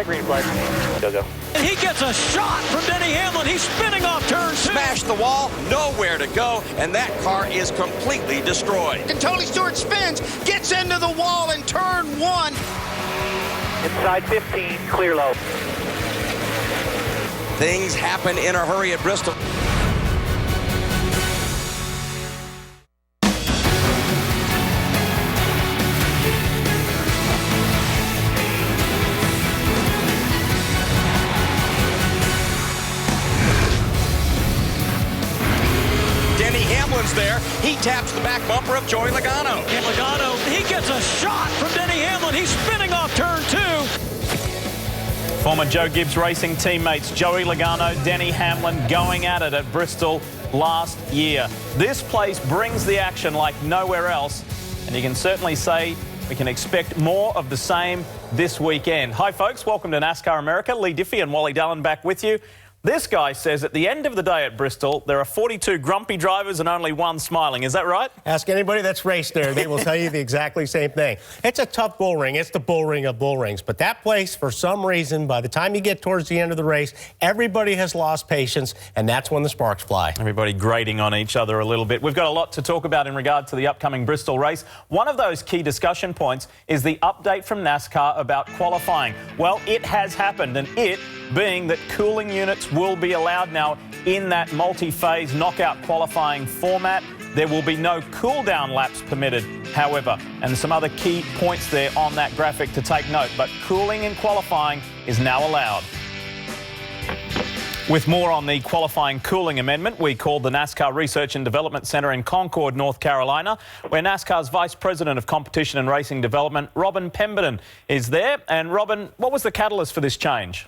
Green flag. Go. And he gets a shot from Denny Hamlin. He's spinning off turn 2. Smashed the wall, nowhere to go, and that car is completely destroyed. And Tony Stewart spins, gets into the wall in turn 1. Inside 15, clear low. Things happen in a hurry at Bristol. There, he taps the back bumper of Joey Logano. And Logano, he gets a shot from Denny Hamlin. He's spinning off turn 2. Former Joe Gibbs Racing teammates Joey Logano, Denny Hamlin going at it at Bristol last year. This place brings the action like nowhere else, and you can certainly say we can expect more of the same this weekend. Hi folks, welcome to NASCAR America. Leigh Diffey and Wally Dallenbach with you. This guy says at the end of the day at Bristol, there are 42 grumpy drivers and only one smiling. Is that right? Ask anybody that's raced there. They will tell you the exactly same thing. It's a tough bull ring. It's the bull ring of bull rings. But that place, for some reason, by the time you get towards the end of the race, everybody has lost patience, and that's when the sparks fly. Everybody grating on each other a little bit. We've got a lot to talk about in regard to the upcoming Bristol race. One of those key discussion points is the update from NASCAR about qualifying. Well, it has happened, and it being that cooling units will be allowed now in that multi-phase knockout qualifying format. There will be no cool-down laps permitted, however, and some other key points there on that graphic to take note. But cooling in qualifying is now allowed. With more on the qualifying cooling amendment, we called the NASCAR Research and Development Centre in Concord, North Carolina, where NASCAR's Vice President of Competition and Racing Development, Pemberton, is there. And Robin, what was the catalyst for this change?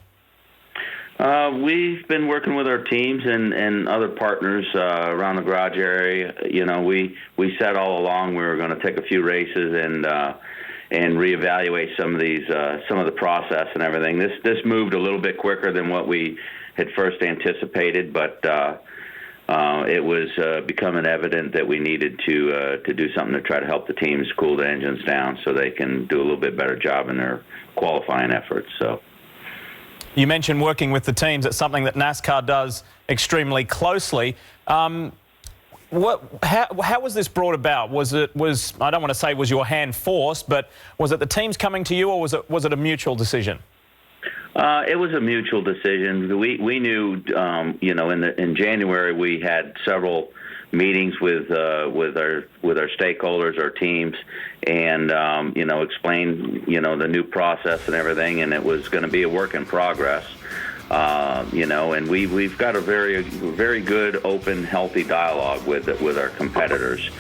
We've been working with our teams and other partners around the garage area. You know, we said all along we were going to take a few races and reevaluate some of the process and everything. This moved a little bit quicker than what we had first anticipated, but it was becoming evident that we needed to do something to try to help the teams cool the engines down so they can do a little bit better job in their qualifying efforts. So. You mentioned working with the teams. That's something that NASCAR does extremely closely. How was this brought about? I don't want to say was your hand forced, but was it the teams coming to you, or was it a mutual decision? It was a mutual decision. We knew, in January we had several meetings with our stakeholders, our teams, and explain the new process and everything, and it was going to be a work in progress. And we've got a very good, open, healthy dialogue with our competitors.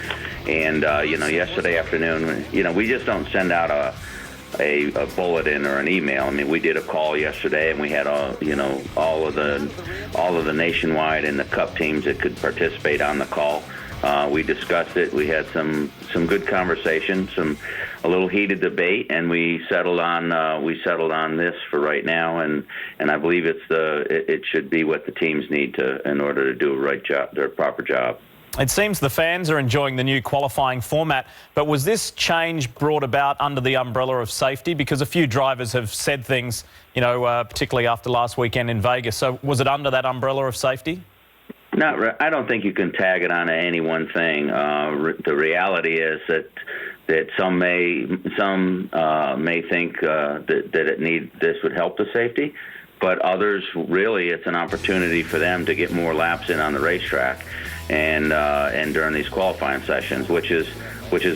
And yesterday afternoon, we just don't send out a bulletin or an email. I mean, we did a call yesterday, and we had all of the nationwide and the Cup teams that could participate on the call. We discussed it. We had some good conversation, a little heated debate, and we settled on this for right now. And I believe it should be what the teams need in order to do their proper job. It seems the fans are enjoying the new qualifying format, but was this change brought about under the umbrella of safety? Because a few drivers have said things, particularly after last weekend in Vegas. So was it under that umbrella of safety? I don't think you can tag it on any one thing. The reality is that some may think that this would help the safety, but others, really, it's an opportunity for them to get more laps in on the racetrack and during these qualifying sessions, which is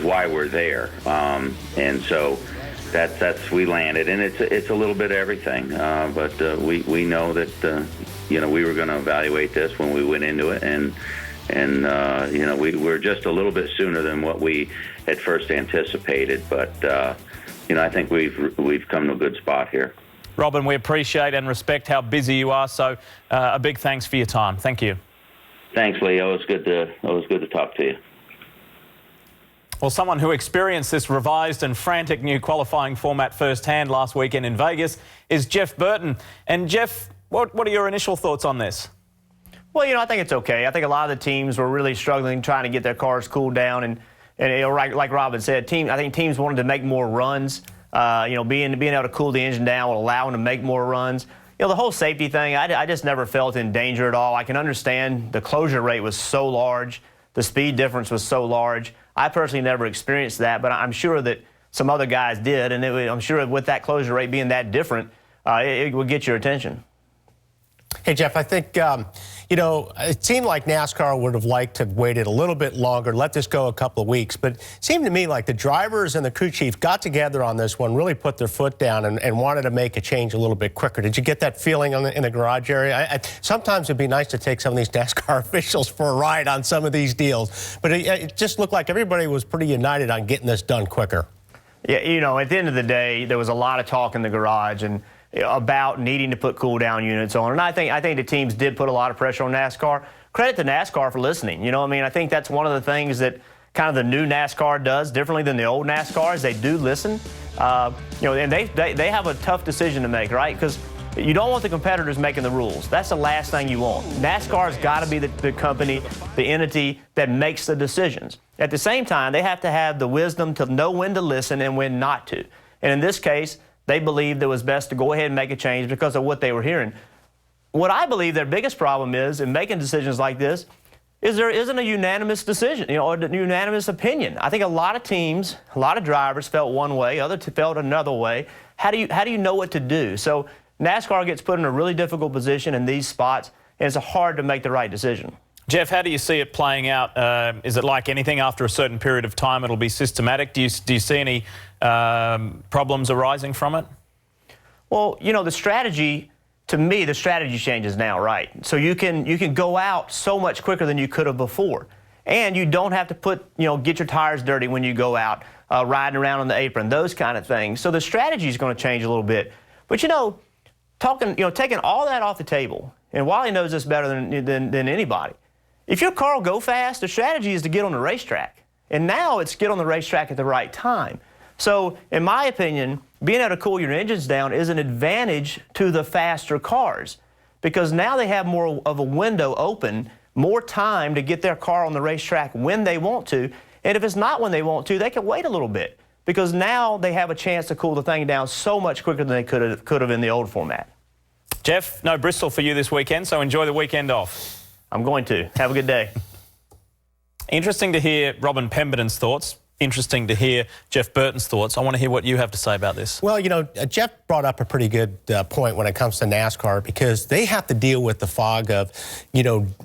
why we're there. And so that's we landed, and it's a little bit of everything. But we know that we were going to evaluate this when we went into it, and we were just a little bit sooner than what we had first anticipated. But I think we've come to a good spot here. Robin, we appreciate and respect how busy you are, so a big thanks for your time. Thank you. Thanks, Lee. Always good to talk to you. Well, someone who experienced this revised and frantic new qualifying format firsthand last weekend in Vegas is Jeff Burton. And Jeff, what are your initial thoughts on this? Well, I think it's okay. I think a lot of the teams were really struggling trying to get their cars cooled down, and like Robin said, I think teams wanted to make more runs being able to cool the engine down will allow him to make more runs. The whole safety thing, I just never felt in danger at all. I can understand the closure rate was so large, the speed difference was so large. I personally never experienced that, but I'm sure that some other guys did, and I'm sure with that closure rate being that different, it would get your attention. Hey, Jeff, I think, it seemed like NASCAR would have liked to have waited a little bit longer, let this go a couple of weeks. But it seemed to me like the drivers and the crew chief got together on this one, really put their foot down and wanted to make a change a little bit quicker. Did you get that feeling in the garage area? Sometimes it'd be nice to take some of these NASCAR officials for a ride on some of these deals. But it just looked like everybody was pretty united on getting this done quicker. Yeah, at the end of the day, there was a lot of talk in the garage and about needing to put cool-down units on. And I think the teams did put a lot of pressure on NASCAR. Credit to NASCAR for listening. I think that's one of the things that kind of the new NASCAR does differently than the old NASCAR is they do listen. And they have a tough decision to make, right? Because you don't want the competitors making the rules. That's the last thing you want. NASCAR's got to be the company, the entity that makes the decisions. At the same time, they have to have the wisdom to know when to listen and when not to. And in this case, they believed it was best to go ahead and make a change because of what they were hearing. What I believe their biggest problem is in making decisions like this is there isn't a unanimous decision, or a unanimous opinion. I think a lot of teams, a lot of drivers felt one way, others felt another way. How do you know what to do? So NASCAR gets put in a really difficult position in these spots, and it's hard to make the right decision. Jeff, how do you see it playing out? Is it like anything after a certain period of time it'll be systematic? Do you see any problems arising from it? Well, the strategy, to me, the strategy changes now, right? So you can go out so much quicker than you could have before. And you don't have to get your tires dirty when you go out, riding around on the apron, those kind of things. So the strategy is going to change a little bit. But, taking all that off the table, and Wally knows this better than anybody. If your car will go fast, the strategy is to get on the racetrack. And now it's get on the racetrack at the right time. So, in my opinion, being able to cool your engines down is an advantage to the faster cars because now they have more of a window open, more time to get their car on the racetrack when they want to. And if it's not when they want to, they can wait a little bit because now they have a chance to cool the thing down so much quicker than they could have in the old format. Jeff, no Bristol for you this weekend, so enjoy the weekend off. I'm going to. Have a good day. Interesting to hear Robin Pemberton's thoughts. Interesting to hear Jeff Burton's thoughts. I want to hear what you have to say about this. Well, Jeff brought up a pretty good point when it comes to NASCAR because they have to deal with the fog of,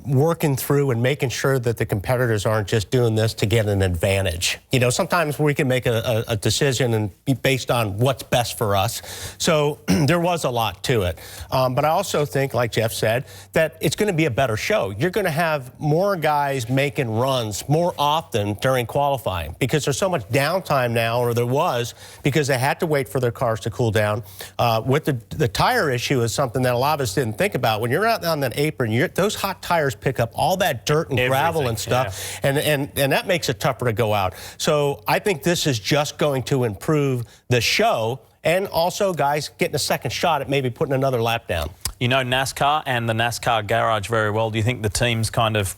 working through and making sure that the competitors aren't just doing this to get an advantage. Sometimes we can make a decision and be based on what's best for us. So there was a lot to it. But I also think, like Jeff said, that it's going to be a better show. You're going to have more guys making runs more often during qualifying because there's so much downtime now, or there was, because they had to wait for their cars to cool down. With the tire issue is something that a lot of us didn't think about. When you're out on that apron, those hot tires pick up all that dirt and gravel and stuff, yeah. and that makes it tougher to go out. So I think this is just going to improve the show, and also guys getting a second shot at maybe putting another lap down. You know NASCAR and the NASCAR garage very well. Do you think the teams kind of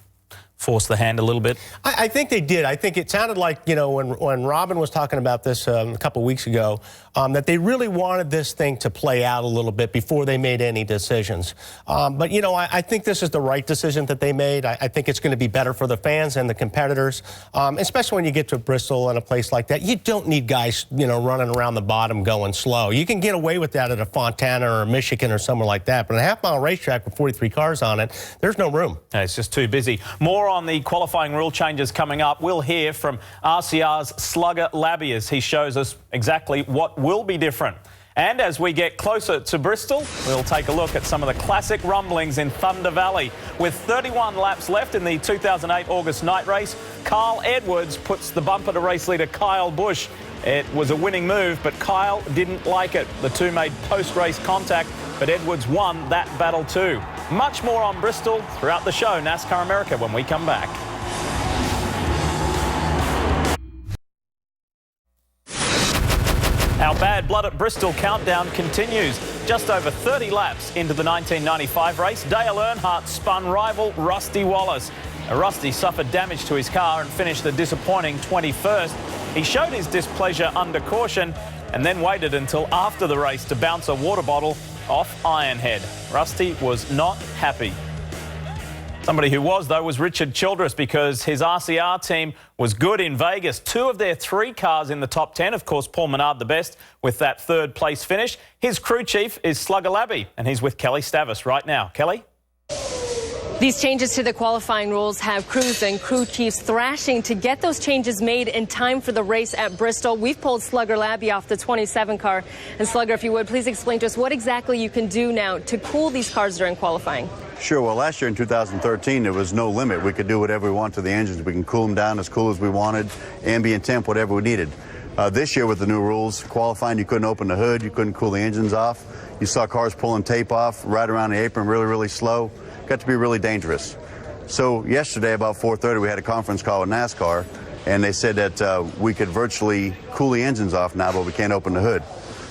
force the hand a little bit? I think they did. I think it sounded like, when Robin was talking about this a couple weeks ago, that they really wanted this thing to play out a little bit before they made any decisions. But, I think this is the right decision that they made. I think it's going to be better for the fans and the competitors, especially when you get to Bristol and a place like that. You don't need guys, running around the bottom going slow. You can get away with that at a Fontana or a Michigan or somewhere like that. But a half-mile racetrack with 43 cars on it, there's no room. It's just too busy. More on the qualifying rule changes coming up. We'll hear from RCR's Slugger Labby as he shows us exactly what will be different. And as we get closer to Bristol, we'll take a look at some of the classic rumblings in Thunder Valley. With 31 laps left in the 2008 August night race, Carl Edwards puts the bumper to race leader Kyle Busch. It was a winning move, but Kyle didn't like it. The two made post-race contact, but Edwards won that battle too. Much more on Bristol throughout the show, NASCAR America, when we come back. Our Bad Blood at Bristol countdown continues. Just over 30 laps into the 1995 race, Dale Earnhardt spun rival Rusty Wallace. Rusty suffered damage to his car and finished a disappointing 21st. He showed his displeasure under caution and then waited until after the race to bounce a water bottle off Ironhead. Rusty was not happy. Somebody who was, though, was Richard Childress, because his RCR team was good in Vegas. 2 of their 3 cars in the top 10. Of course, Paul Menard the best with that 3rd place finish. His crew chief is Slugger Labby, and he's with Kelly Stavis right now. Kelly? These changes to the qualifying rules have crews and crew chiefs thrashing to get those changes made in time for the race at Bristol. We've pulled Slugger Labby off the 27 car. And Slugger, if you would, please explain to us what exactly you can do now to cool these cars during qualifying. Sure. Well, last year in 2013, there was no limit. We could do whatever we want to the engines. We can cool them down as cool as we wanted, ambient temp, whatever we needed. This year with the new rules, qualifying, you couldn't open the hood, you couldn't cool the engines off. You saw cars pulling tape off right around the apron really, really slow. Got to be really dangerous. So yesterday about 4:30, we had a conference call with NASCAR, and they said that we could virtually cool the engines off now, but we can't open the hood.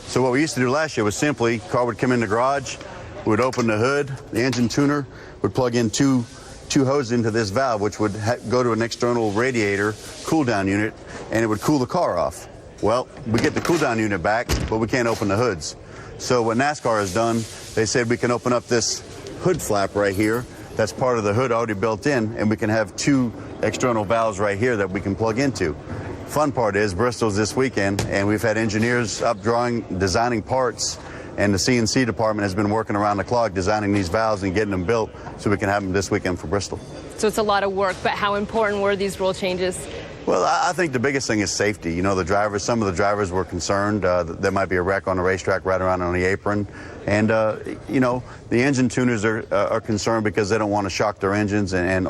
So what we used to do last year was simply, car would come in the garage, we would open the hood, the engine tuner would plug in two hoses into this valve, which would go to an external radiator cool down unit, and it would cool the car off. Well, we get the cool down unit back, but we can't open the hoods. So what NASCAR has done, they said we can open up this hood flap right here. That's part of the hood already built in, and we can have 2 external valves right here that we can plug into. Fun part is Bristol's this weekend, and we've had engineers up designing parts, and the CNC department has been working around the clock designing these valves and getting them built so we can have them this weekend for Bristol. So it's a lot of work, but how important were these rule changes? Well, I think the biggest thing is safety. You know, the drivers, some of the drivers were concerned that there might be a wreck on the racetrack right around on the apron. And, you know, the engine tuners are concerned because they don't want to shock their engines and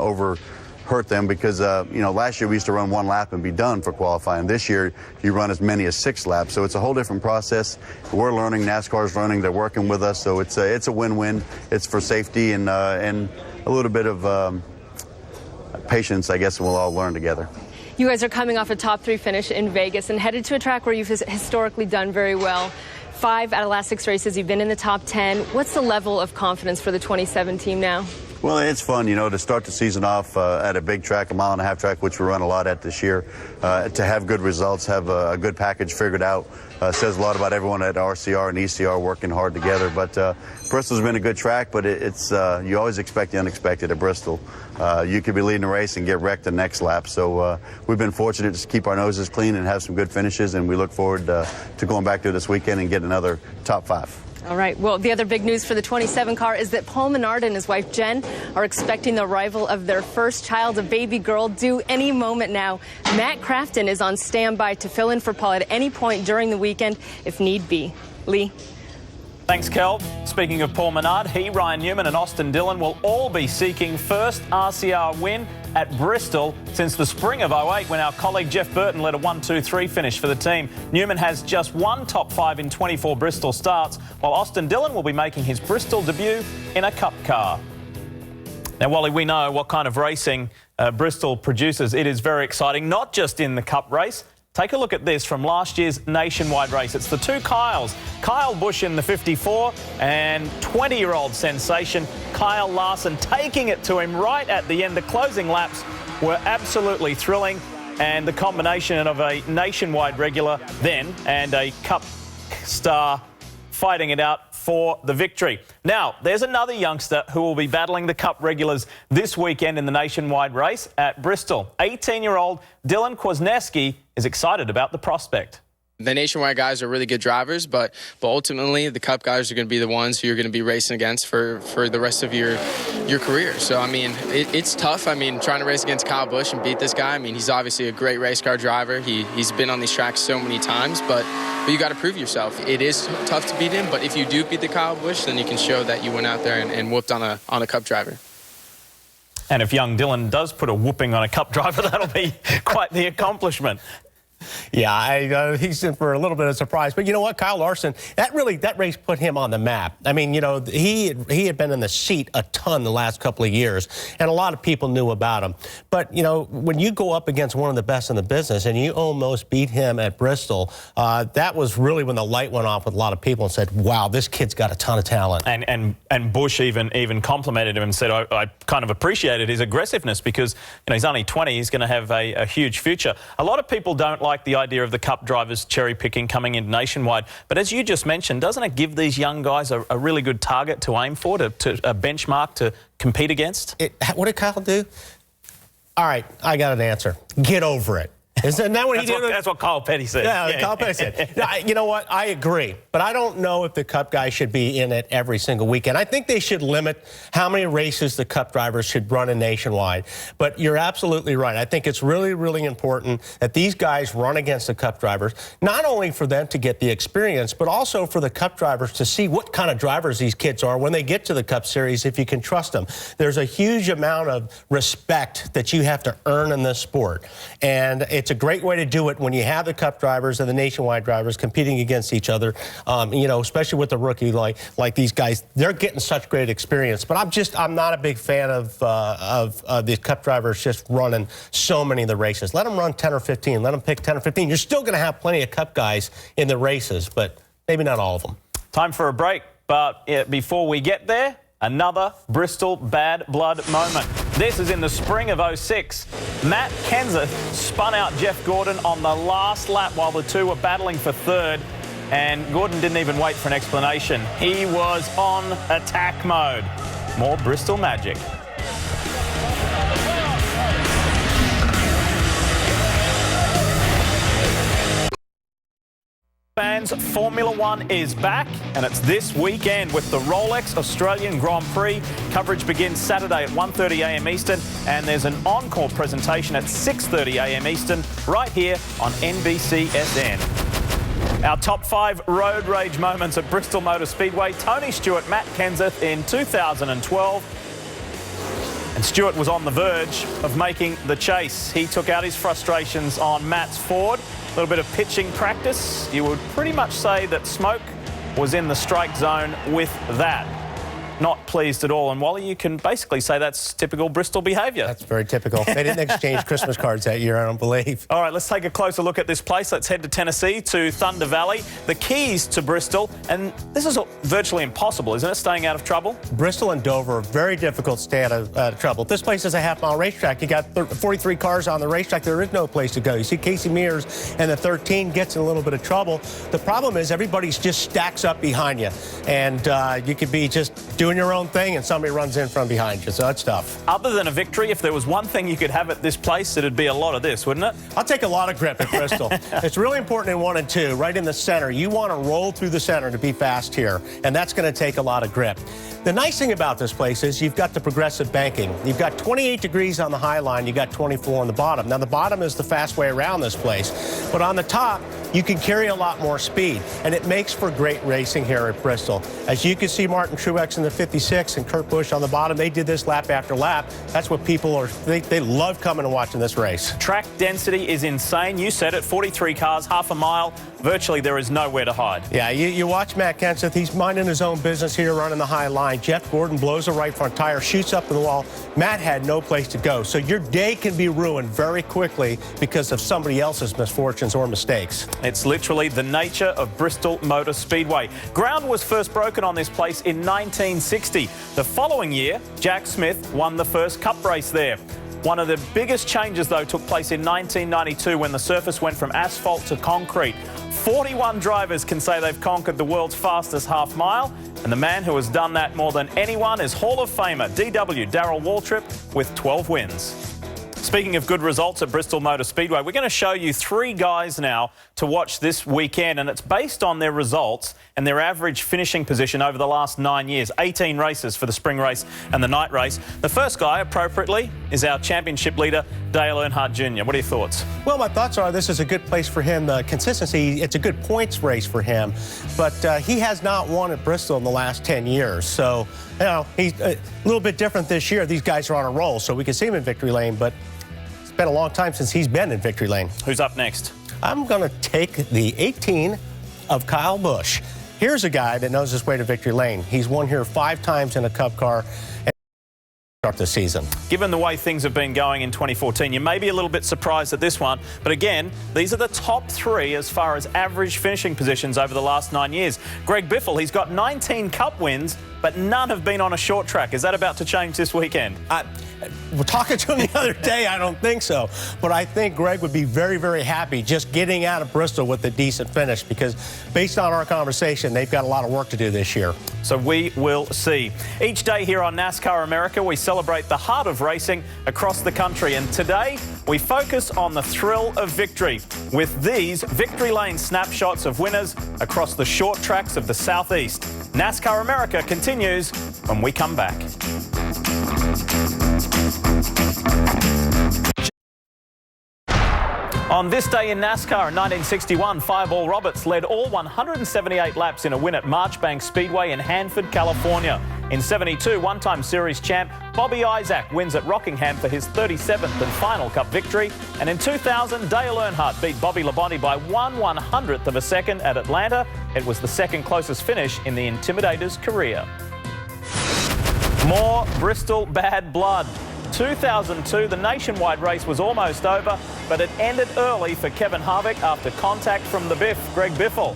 hurt them because, you know, last year we used to run 1 lap and be done for qualifying. This year you run as many as 6 laps. So it's a whole different process. We're learning, NASCAR's learning, they're working with us. So it's a win-win. It's for safety and a little bit of patience, I guess, and we'll all learn together. You guys are coming off a top 3 finish in Vegas and headed to a track where you've historically done very well. 5 out of the last 6 races, you've been in the top 10. What's the level of confidence for the 27 team now? Well, it's fun, you know, to start the season off at a big track, a 1.5 mile track, which we run a lot at this year. To have good results, have a good package figured out, says a lot about everyone at RCR and ECR working hard together. But Bristol's been a good track, but it's you always expect the unexpected at Bristol. You could be leading a race and get wrecked the next lap. So we've been fortunate to keep our noses clean and have some good finishes, and we look forward to going back to this weekend and getting another top 5. All right. Well, the other big news for the 27 car is that Paul Menard and his wife Jen are expecting the arrival of their first child, a baby girl, due any moment now. Matt Crafton is on standby to fill in for Paul at any point during the weekend if need be. Lee. Thanks, Kel. Speaking of Paul Menard, he, Ryan Newman and Austin Dillon will all be seeking first RCR win at Bristol since the spring of 08 when our colleague Jeff Burton led a 1-2-3 finish for the team. Newman has just 1 top 5 in 24 Bristol starts, while Austin Dillon will be making his Bristol debut in a Cup car. Now, Wally, we know what kind of racing Bristol produces. It is very exciting, not just in the Cup race. Take a look at this from last year's nationwide race. It's the 2 Kyles. Kyle Busch in the 54 and 20-year-old sensation Kyle Larson taking it to him right at the end. The closing laps were absolutely thrilling, and the combination of a nationwide regular then and a Cup star fighting it out for the victory. Now, there's another youngster who will be battling the Cup regulars this weekend in the nationwide race at Bristol. 18-year-old Dylan Kwasniewski is excited about the prospect. The nationwide guys are really good drivers, but ultimately the Cup guys are going to be the ones who you're going to be racing against for the rest of your career. So, I mean, it's tough. I mean, trying to race against Kyle Busch and beat this guy, I mean, he's obviously a great race car driver. He's been on these tracks so many times, but you got to prove yourself. It is tough to beat him, but if you do beat the Kyle Busch, then you can show that you went out there and whooped on a Cup driver. And if young Dylan does put a whooping on a Cup driver, that'll be quite the accomplishment. Yeah, he's in for a little bit of surprise. But you know what, Kyle Larson, that race put him on the map. I mean, you know, he had been in the seat a ton the last couple of years, and a lot of people knew about him. But, you know, when you go up against one of the best in the business and you almost beat him at Bristol, that was really when the light went off with a lot of people and said, wow, this kid's got a ton of talent. And Busch even complimented him and said, I kind of appreciated his aggressiveness because, you know, he's only 20, he's going to have a huge future. A lot of people don't like the idea of the Cup drivers cherry-picking coming into Nationwide. But as you just mentioned, doesn't it give these young guys a really good target to aim for, to a benchmark to compete against? What did Kyle do? All right, I got an answer. Get over it. Isn't that what he did? That's what Kyle Petty said. Yeah, Kyle Petty said. Now, you know what? I agree. But I don't know if the Cup guys should be in it every single weekend. I think they should limit how many races the Cup drivers should run in Nationwide. But you're absolutely right. I think it's really, really important that these guys run against the Cup drivers, not only for them to get the experience, but also for the Cup drivers to see what kind of drivers these kids are when they get to the Cup Series, if you can trust them. There's a huge amount of respect that you have to earn in this sport. And it's a great way to do it when you have the Cup drivers and the Nationwide drivers competing against each other, you know, especially with the rookie like these guys. They're getting such great experience. But I'm not a big fan of the Cup drivers just running so many of the races. Let them run 10 or 15. Let them pick 10 or 15. You're still going to have plenty of Cup guys in the races, but maybe not all of them. Time for a break, but before we get there, another Bristol bad blood moment. This is in the spring of '06. Matt Kenseth spun out Jeff Gordon on the last lap while the two were battling for third, and Gordon didn't even wait for an explanation. He was on attack mode. More Bristol magic. Fans, Formula One is back, and it's this weekend with the Rolex Australian Grand Prix. Coverage begins Saturday at 1:30 a.m. Eastern, and there's an encore presentation at 6:30 a.m. Eastern right here on NBCSN. Our top 5 road rage moments at Bristol Motor Speedway. Tony Stewart, Matt Kenseth in 2012. And Stewart was on the verge of making the chase. He took out his frustrations on Matt's Ford. A little bit of pitching practice. You would pretty much say that smoke was in the strike zone with that. Not pleased at all. And Wally, you can basically say that's typical Bristol behaviour. That's very typical. They didn't exchange Christmas cards that year, I don't believe. All right, let's take a closer look at this place. Let's head to Tennessee, to Thunder Valley. The keys to Bristol, and this is virtually impossible, isn't it, staying out of trouble? Bristol and Dover are very difficult to stay out of trouble. This place is a half-mile racetrack. You got 43 cars on the racetrack. There is no place to go. You see Casey Mears and the 13 gets in a little bit of trouble. The problem is everybody's just stacks up behind you, and you could be just doing your own thing and somebody runs in from behind you, so that's tough. Other than a victory, if there was one thing you could have at this place, it'd be a lot of this, wouldn't it? I'll take a lot of grip at Bristol. It's really important in 1 and 2, right in the center. You want to roll through the center to be fast here, and that's going to take a lot of grip. The nice thing about this place is you've got the progressive banking. You've got 28 degrees on the high line, you got 24 on the bottom. Now the bottom is the fast way around this place, but on the top, you can carry a lot more speed, and it makes for great racing here at Bristol. As you can see, Martin Truex in the 56 and Kurt Busch on the bottom, they did this lap after lap. That's what people are, they love coming and watching this race. Track density is insane. You said it, 43 cars, half a mile. Virtually there is nowhere to hide. Yeah, you watch Matt Kenseth, he's minding his own business here, running the high line. Jeff Gordon blows a right front tire, shoots up to the wall. Matt had no place to go. So your day can be ruined very quickly because of somebody else's misfortunes or mistakes. It's literally the nature of Bristol Motor Speedway. Ground was first broken on this place in 1960. The following year, Jack Smith won the first Cup race there. One of the biggest changes, though, took place in 1992 when the surface went from asphalt to concrete. 41 drivers can say they've conquered the world's fastest half mile, and the man who has done that more than anyone is Hall of Famer DW Darrell Waltrip with 12 wins. Speaking of good results at Bristol Motor Speedway, we're going to show you 3 guys now to watch this weekend, and it's based on their results and their average finishing position over the last 9 years. 18 races for the spring race and the night race. The first guy, appropriately, is our championship leader, Dale Earnhardt Jr. What are your thoughts? Well, my thoughts are this is a good place for him. The consistency, it's a good points race for him, but he has not won at Bristol in the last 10 years. So, you know, he's a little bit different this year. These guys are on a roll, so we can see him in victory lane, but it's been a long time since he's been in victory lane. Who's up next? I'm going to take the 18 of Kyle Busch. Here's a guy that knows his way to victory lane. He's won here 5 times in a Cup car. start the season. Given the way things have been going in 2014, you may be a little bit surprised at this one. But again, these are the top 3 as far as average finishing positions over the last 9 years. Greg Biffle, he's got 19 Cup wins, but none have been on a short track. Is that about to change this weekend? We're talking to him the other day. I don't think so. But I think Greg would be very, very happy just getting out of Bristol with a decent finish, because based on our conversation, they've got a lot of work to do this year. So we will see. Each day here on NASCAR America, we celebrate the heart of racing across the country. And today, we focus on the thrill of victory with these victory lane snapshots of winners across the short tracks of the Southeast. NASCAR America continues when we come back. On this day in NASCAR in 1961, Fireball Roberts led all 178 laps in a win at Marchbank Speedway in Hanford, California. In 72, one-time series champ Bobby Isaac wins at Rockingham for his 37th and final Cup victory. And in 2000, Dale Earnhardt beat Bobby Labonte by 1/100th of a second at Atlanta. It was the second closest finish in the Intimidator's career. More Bristol bad blood. 2002, the nationwide race was almost over, but it ended early for Kevin Harvick after contact from the Biff, Greg Biffle.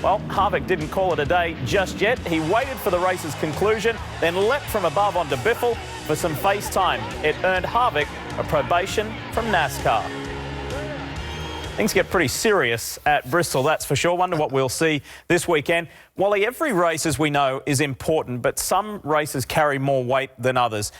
Well, Harvick didn't call it a day just yet. He waited for the race's conclusion, then leapt from above onto Biffle for some face time. It earned Harvick a probation from NASCAR. Things get pretty serious at Bristol, that's for sure. Wonder what we'll see this weekend. Wally, every race, as we know, is important, but some races carry more weight than others.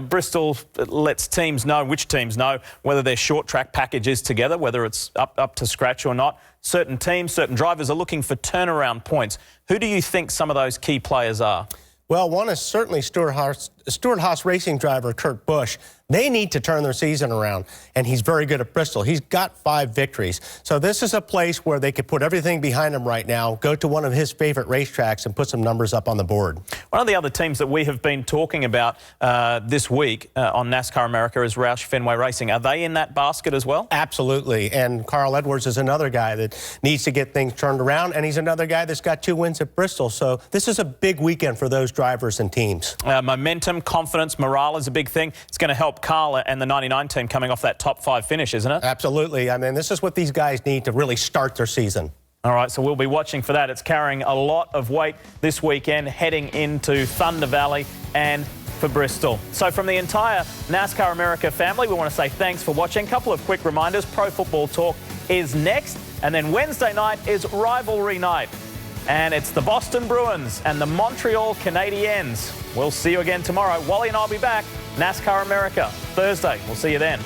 Bristol lets teams know, which teams know, whether their short track package is together, whether it's up to scratch or not. Certain teams, certain drivers are looking for turnaround points. Who do you think some of those key players are? Well, one is certainly Stewart-Haas Racing driver Kurt Busch. They need to turn their season around, and he's very good at Bristol. He's got 5 victories. So this is a place where they could put everything behind him right now, go to one of his favorite racetracks and put some numbers up on the board. One of the other teams that we have been talking about this week on NASCAR America is Roush Fenway Racing. Are they in that basket as well? Absolutely. And Carl Edwards is another guy that needs to get things turned around, and he's another guy that's got 2 wins at Bristol. So this is a big weekend for those drivers and teams. Momentum, confidence, morale is a big thing. It's going to help Carl and the 99 team coming off that top 5 finish, isn't it? Absolutely. I mean, this is what these guys need to really start their season. All right, so we'll be watching for that. It's carrying a lot of weight this weekend, heading into Thunder Valley and for Bristol. So from the entire NASCAR America family, we want to say thanks for watching. A couple of quick reminders. Pro Football Talk is next, and then Wednesday night is Rivalry Night. And it's the Boston Bruins and the Montreal Canadiens. We'll see you again tomorrow. Wally and I'll be back. NASCAR America, Thursday. We'll see you then.